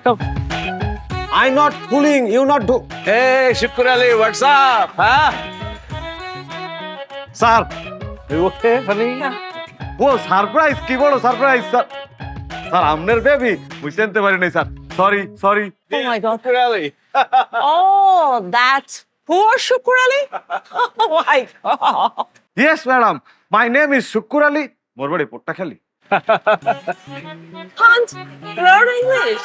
come. I'm not fooling, you not do. Hey, Shukr Ali, what's up? Huh? Sir, You okay, honey? ও surprise কি বড় surprise sir sir আমনের baby বুঝতে পারি নাই sir sorry Oh my God. Shukr Ali. Oh, that's poor Shukr Ali. Oh my God. Yes madam my name is Shukkur Ali মোর বাড়ি Pattakhali Can't learn English.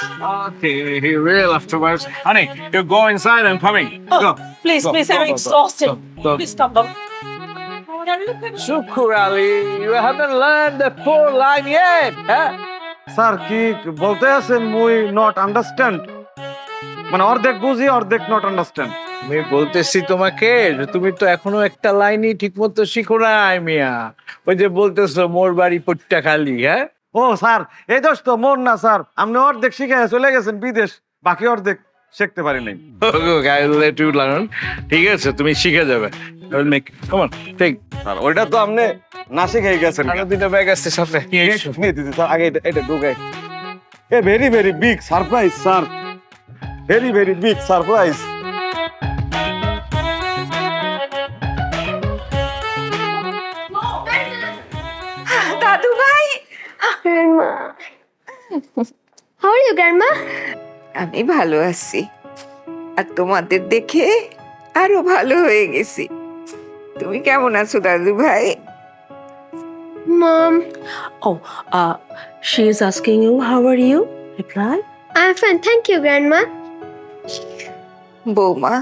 Okay, he will afterwards. Honey, you go inside, I'm coming. Go. Please, Go, please, go, I'm go, go, exhausted. go. Please come down. Shukr Ali, you haven't learned the poor line yet, huh? Sir কি বলতে আছেন মুই not understand মানে অর্ধেক বুঝি অর্ধেক not understand আমি বলতেছি তোমাকে যে তুমি তো এখনো একটা লাইনই ঠিক মতো শিখো নাই মিয়া। ওই যে বলতেছো মোর বাড়ি পট্টাখালী, হ্যাঁ? ও স্যার এই দোষ তো মোর না স্যার আপনি অর্ধেক শিখে চলে গেছেন বিদেশ বাকি অর্ধেক শিখতে পারি নাই Okay, I'll let you learn. ঠিক আছে, তুমি শিখে যাবে। I will make. Come on, take. Sir ওইটা তো আপনি না শিখে গেছেন আরো দুটো ব্যাগ আসছে সাথে। নিয়ে এসো। নিয়ে দিতে স্যার আগে এটা ঢুকাই a very very big surprise sir very very big surprise দাদু ভাই, Grandma. How are you, Grandma? আমি ভালো আছি আর তোমাদের দেখে আরো ভালো হয়ে গেছি। তুমি কেমন আছো দাদু ভাই? Mom, Oh, she is asking you, how are you? Reply. I'm fine. Thank you, Grandma. বৌমা,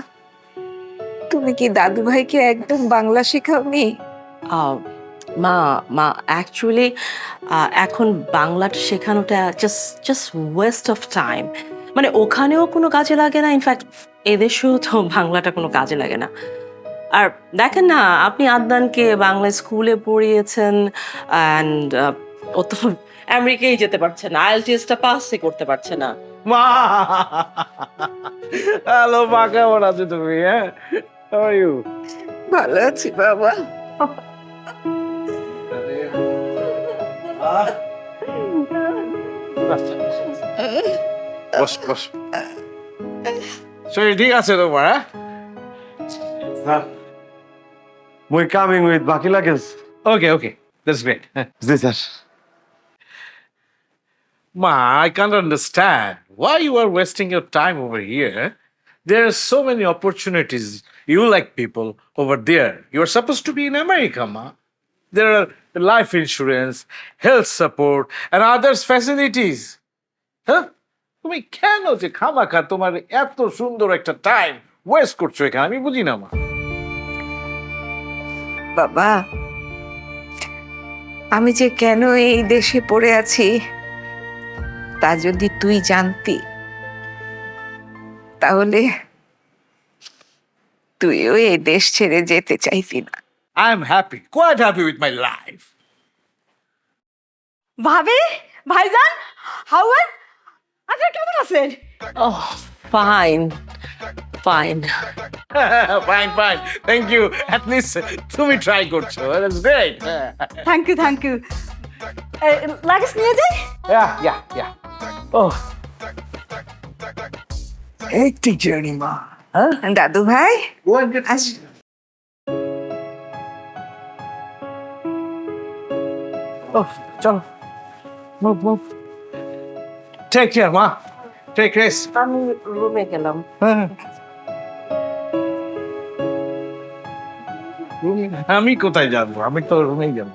তুমি কি দাদু ভাইকে একদম বাংলা শেখাওনি? মা অ্যাকচুয়ালি এখন বাংলাটা শেখানোটা জাস্ট ওয়েস্ট অফ টাইম। মানে ওখানেও কোনো কাজে লাগে না, ইনফ্যাক্ট এদেশেও তো বাংলাটা কোনো কাজে লাগে না। আর দেখেন না, আপনি আদনানকে বাংলা স্কুলে পড়িয়েছেন অ্যান্ড ও তো আমেরিকায় যেতে পারছে না, আইএলটিএসটা পাসই করতে পারছে না। মা, হ্যালো মা, কেমন আছো তুমি? হ্যাঁ, how are you? ভালো আছি বাবা। বস বস। শরীর ঠিক আছে তোমার? হ্যাঁ, স্যার মুই কামিং উইথ বাকি luggage okay, that's great. G sir Ma, I can't understand why you are wasting your time over here. There are so many opportunities. You like people over there. You are supposed to be in America, ma. There are life insurance, health support, and others facilities. Huh? তুমি কেন যে খামাখা তোমার এত সুন্দর একটা time waste করছো এখানে, আমি বুঝি না মা। বাবা, আমি যে কেন এই দেশে পড়ে আছি তা যদি তুই জানতি তাহলে তুইও এই দেশ ছেড়ে যেতে চাইতি না। I am happy, quite happy with my life. ভাবি, ভাইজান, হাউ আর আপনারা কেমন আছেন? Oh, fine. Fine. Thank you. At least তুমি ট্রাই করছো। That's great. Thank you luggage নিয়ে যাই। Yeah. Oh. Hectic journey, ma. Huh? দাদু ভাই, Go and get us. Oh, চলো। Move. Take care, ma. Take rest. আমি রুমে গেলাম। আমি কোথায় যাবো? আমি তো রুমেই যাবো।